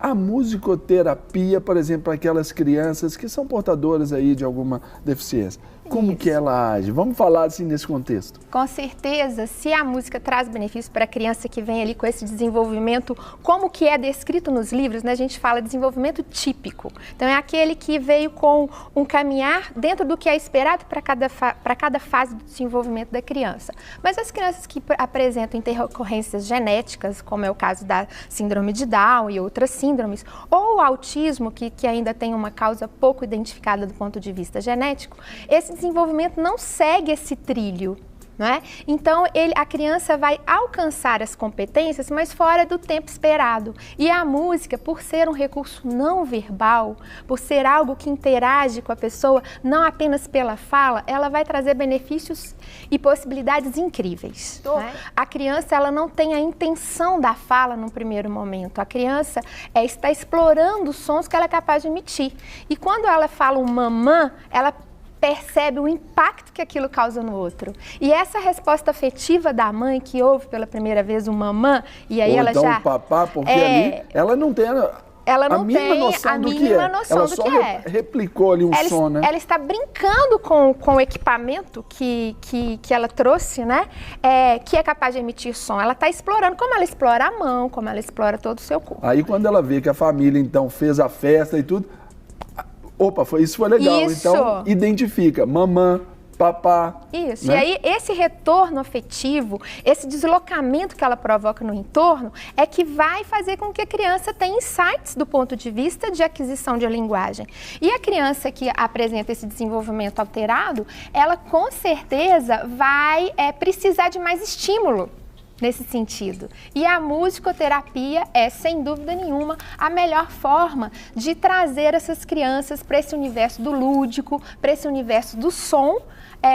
a musicoterapia, por exemplo, para aquelas crianças que são portadoras aí de alguma deficiência? Como que ela age? Vamos falar assim nesse contexto. Com certeza, se a música traz benefício para a criança que vem ali com esse desenvolvimento, como que é descrito nos livros, né? A gente fala desenvolvimento típico. Então é aquele que veio com um caminhar dentro do que é esperado para cada fase do desenvolvimento da criança. Mas as crianças que apresentam intercorrências genéticas, como é o caso da síndrome de Down e outras síndromes, ou o autismo, que ainda tem uma causa pouco identificada do ponto de vista genético, esse desenvolvimento não segue esse trilho, não é? Então, a criança vai alcançar as competências, mas fora do tempo esperado. E a música, por ser um recurso não verbal, por ser algo que interage com a pessoa, não apenas pela fala, ela vai trazer benefícios e possibilidades incríveis. Não é? A criança, ela não tem a intenção da fala no primeiro momento. A criança está explorando os sons que ela é capaz de emitir. E quando ela fala um mamã, ela percebe o impacto que aquilo causa no outro. E essa resposta afetiva da mãe, que ouve pela primeira vez o mamã, e aí ou ela então já... o papá, porque ali ela não tem a mínima noção do que é. Ela só replicou ali um som, né? Ela está brincando com o equipamento que ela trouxe, né? Que é capaz de emitir som. Ela está explorando, como ela explora a mão, como ela explora todo o seu corpo. Aí quando ela vê que a família, então, fez a festa e tudo... Opa, isso foi legal. Isso. Então, identifica mamã, papá. Isso. Né? E aí, esse retorno afetivo, esse deslocamento que ela provoca no entorno, é que vai fazer com que a criança tenha insights do ponto de vista de aquisição de linguagem. E a criança que apresenta esse desenvolvimento alterado, ela com certeza vai precisar de mais estímulo nesse sentido. E a musicoterapia é, sem dúvida nenhuma, a melhor forma de trazer essas crianças para esse universo do lúdico, para esse universo do som,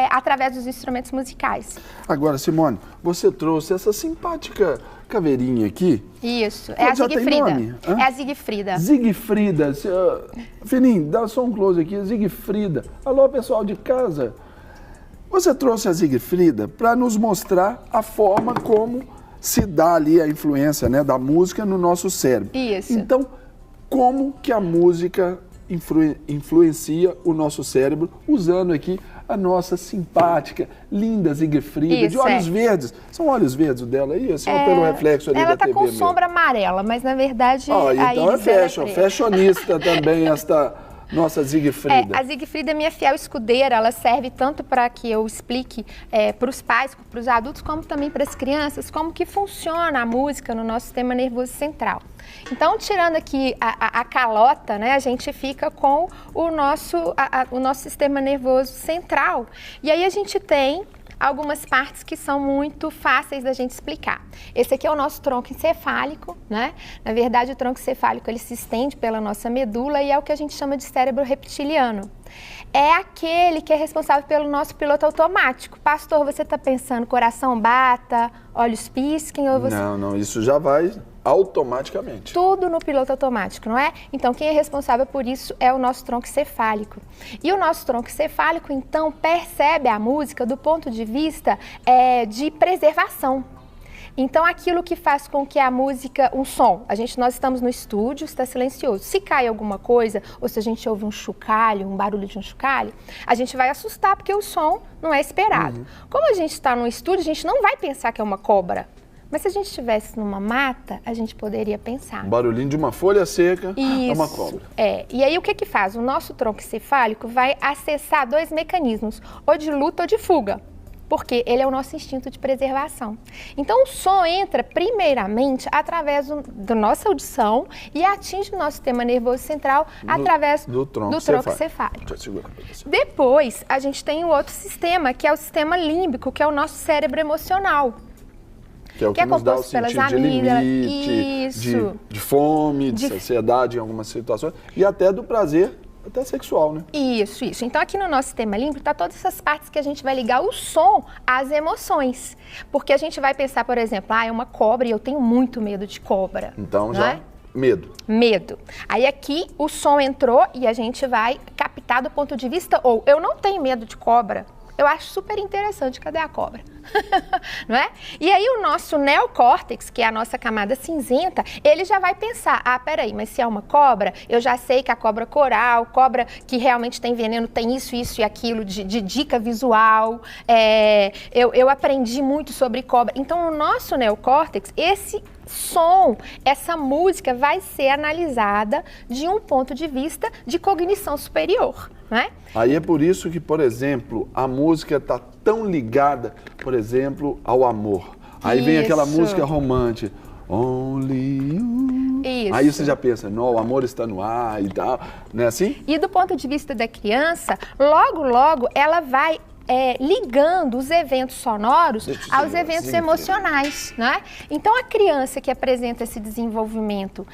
através dos instrumentos musicais. Agora, Simone, você trouxe essa simpática caveirinha aqui. Isso, é a Siegfrieda. É a Siegfrieda. Siegfrieda. Fininho, dá só um close aqui. Siegfrieda. Alô, pessoal de casa. Você trouxe a Siegfrieda para nos mostrar a forma como se dá ali a influência, né, da música no nosso cérebro. Isso. Então, como que a música influencia o nosso cérebro, usando aqui a nossa simpática, linda Siegfrieda, de olhos verdes. São olhos verdes dela aí? Só pelo reflexo ali da TV Ela tá com mesmo? sombra amarela, mas na verdade... então é fashionista também esta... Nossa Siegfrieda. A Siegfrieda é minha fiel escudeira, ela serve tanto para que eu explique para os pais, para os adultos, como também para as crianças, como que funciona a música no nosso sistema nervoso central. Então, tirando aqui a calota, né, a gente fica com o nosso sistema nervoso central. E aí a gente tem algumas partes que são muito fáceis da gente explicar. Esse aqui é o nosso tronco encefálico, né? Na verdade, o tronco encefálico ele se estende pela nossa medula e é o que a gente chama de cérebro reptiliano. É aquele que é responsável pelo nosso piloto automático. Pastor, você está pensando coração bata, olhos pisquem ou você... Não, isso já vai automaticamente. Tudo no piloto automático, não é? Então, quem é responsável por isso é o nosso tronco encefálico. E o nosso tronco encefálico, então, percebe a música do ponto de vista de preservação. Então, aquilo que faz com que a música, um som, nós estamos no estúdio, está silencioso. Se cai alguma coisa, ou se a gente ouve um chocalho, um barulho de um chocalho, a gente vai assustar porque o som não é esperado. Como a gente está no estúdio, a gente não vai pensar que é uma cobra. Mas se a gente estivesse numa mata, a gente poderia pensar. Um barulhinho de uma folha seca é uma cobra. E aí o que faz? O nosso tronco encefálico vai acessar dois mecanismos, ou de luta ou de fuga. Porque ele é o nosso instinto de preservação. Então, o som entra primeiramente através da nossa audição e atinge o nosso sistema nervoso central através do tronco encefálico. Depois, a gente tem o outro sistema, que é o sistema límbico, que é o nosso cérebro emocional. Que é o que nos dá o sentido de limite, de fome, de saciedade em algumas situações e até do prazer, até sexual, né? Isso. Então, aqui no nosso sistema límbico, está todas essas partes que a gente vai ligar o som às emoções. Porque a gente vai pensar, por exemplo, é uma cobra e eu tenho muito medo de cobra. Então, já medo. Aí aqui o som entrou e a gente vai captar do ponto de vista, ou eu não tenho medo de cobra, Eu acho super interessante, cadê a cobra? Não é? E aí o nosso neocórtex, que é a nossa camada cinzenta, ele já vai pensar, peraí, mas se é uma cobra, eu já sei que a cobra coral, cobra que realmente tem veneno, tem isso, isso e aquilo de dica visual, eu aprendi muito sobre cobra. Então o nosso neocórtex, esse som, essa música vai ser analisada de um ponto de vista de cognição superior, não é? Aí é por isso que, por exemplo, a música está tão ligada, por exemplo, ao amor. Aí vem aquela música romântica, Only You. Isso. Aí você já pensa, não, o amor está no ar e tal, não é assim? E do ponto de vista da criança, logo, logo, ela vai ligando os eventos sonoros aos eventos emocionais, né? Então, a criança que apresenta esse desenvolvimento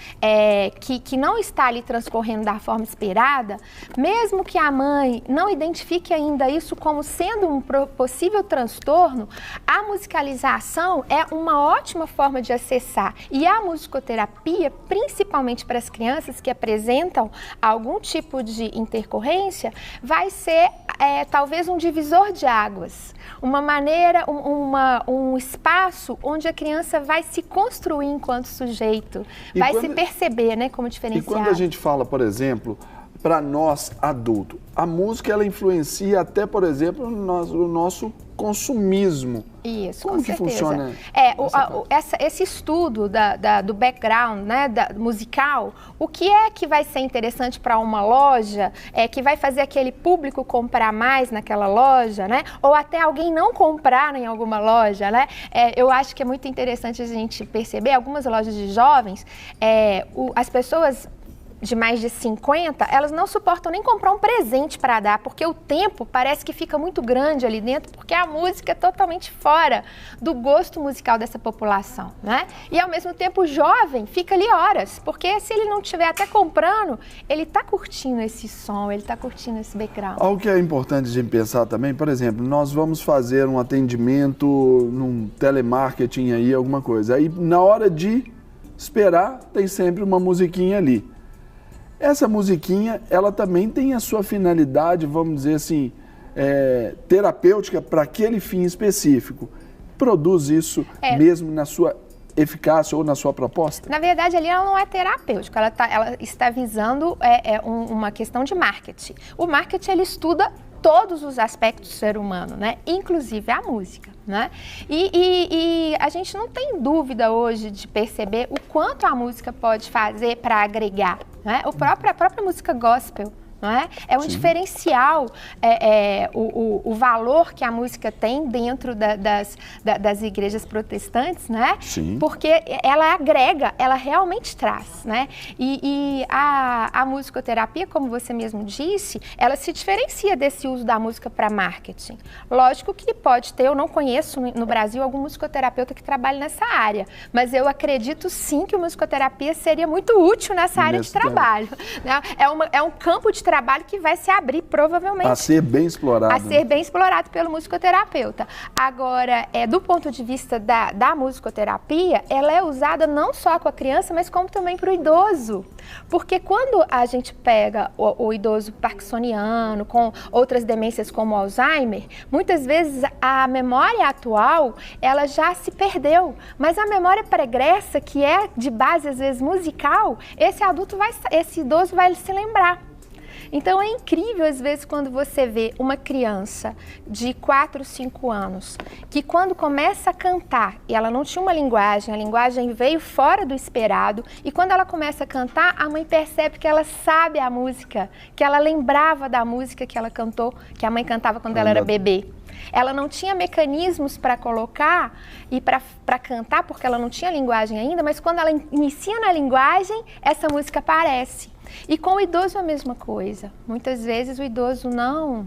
que não está ali transcorrendo da forma esperada, mesmo que a mãe não identifique ainda isso como sendo um possível transtorno, a musicalização é uma ótima forma de acessar. E a musicoterapia, principalmente para as crianças que apresentam algum tipo de intercorrência, vai ser talvez um divisor de águas, uma maneira, um espaço onde a criança vai se construir enquanto sujeito, vai se perceber, né, como diferenciado. E quando a gente fala, por exemplo, para nós adultos, a música ela influencia até, por exemplo, o nosso consumismo. Isso, como com que certeza. Funciona? Esse estudo do background, né, musical, o que é que vai ser interessante para uma loja, que vai fazer aquele público comprar mais naquela loja, né, ou até alguém não comprar em alguma loja, né? Eu acho que é muito interessante a gente perceber, algumas lojas de jovens, as pessoas de mais de 50, elas não suportam nem comprar um presente para dar, porque o tempo parece que fica muito grande ali dentro, porque a música é totalmente fora do gosto musical dessa população, né? E ao mesmo tempo o jovem fica ali horas, porque se ele não estiver até comprando, ele está curtindo esse som, ele está curtindo esse background. Algo que é importante a gente pensar também, por exemplo, nós vamos fazer um atendimento num telemarketing aí, alguma coisa, aí na hora de esperar tem sempre uma musiquinha ali. Essa musiquinha, ela também tem a sua finalidade, vamos dizer assim, terapêutica para aquele fim específico. Produz isso mesmo na sua eficácia ou na sua proposta? Na verdade, ali ela não é terapêutica, ela está visando uma questão de marketing. O marketing, ele estuda todos os aspectos do ser humano, né? Inclusive a música, né? E a gente não tem dúvida hoje de perceber o quanto a música pode fazer para agregar, né? A própria música gospel, não é? É um diferencial, o valor que a música tem dentro das igrejas protestantes, né? Sim. Porque ela agrega, ela realmente traz, né? E a musicoterapia, como você mesmo disse, ela se diferencia desse uso da música para marketing. Lógico que pode ter, eu não conheço no Brasil algum musicoterapeuta que trabalhe nessa área, mas eu acredito sim que a musicoterapia seria muito útil nessa área de trabalho, né? É um campo de trabalho que vai se abrir provavelmente. A ser bem explorado. A ser bem explorado pelo musicoterapeuta. Agora, do ponto de vista da musicoterapia, ela é usada não só com a criança, mas como também para o idoso. Porque quando a gente pega o idoso parkinsoniano, com outras demências como Alzheimer, muitas vezes a memória atual, ela já se perdeu. Mas a memória pregressa, que é de base, às vezes, musical, esse idoso vai se lembrar. Então, é incrível, às vezes, quando você vê uma criança de 4, 5 anos, que quando começa a cantar, e ela não tinha uma linguagem, a linguagem veio fora do esperado, e quando ela começa a cantar, a mãe percebe que ela sabe a música, que ela lembrava da música que ela cantou, que a mãe cantava quando ela era bebê. Ela não tinha mecanismos para colocar e para cantar, porque ela não tinha linguagem ainda, mas quando ela inicia na linguagem, essa música aparece. E com o idoso é a mesma coisa. Muitas vezes o idoso não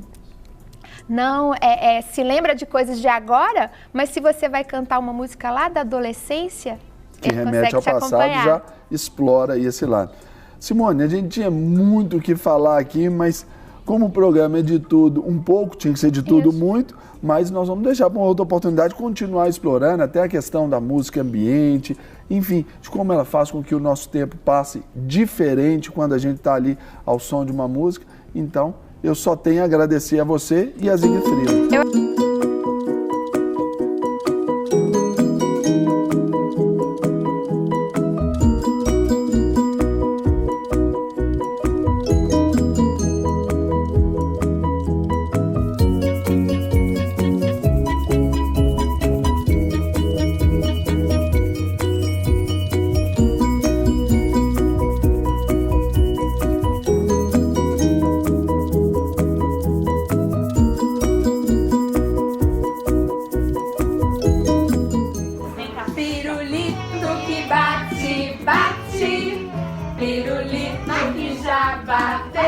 se lembra de coisas de agora, mas se você vai cantar uma música lá da adolescência, que remete ao passado, já explora esse lado. Simone, a gente tinha muito o que falar aqui, mas como o programa é de tudo, um pouco, tinha que ser de tudo muito, mas nós vamos deixar para uma outra oportunidade continuar explorando até a questão da música ambiente, enfim, de como ela faz com que o nosso tempo passe diferente quando a gente está ali ao som de uma música. Então, eu só tenho a agradecer a você e a Siegfrieda. Pirulito que já bateu.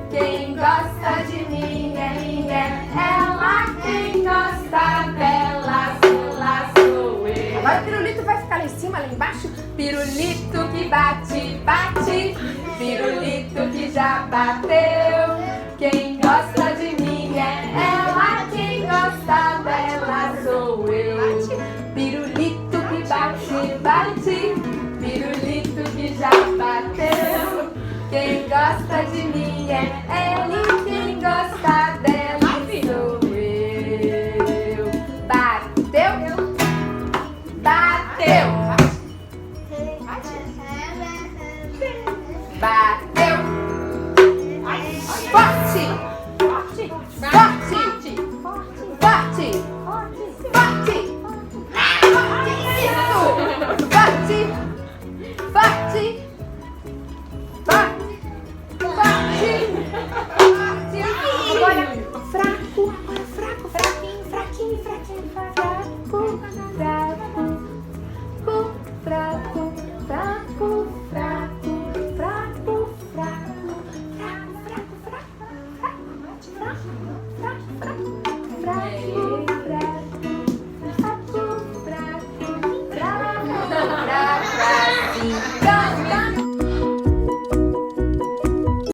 Quem gosta de mim é ela. Quem gosta dela sou eu. Agora o pirulito vai ficar lá em cima, lá embaixo. Pirulito que bate, bate. Pirulito que já bateu.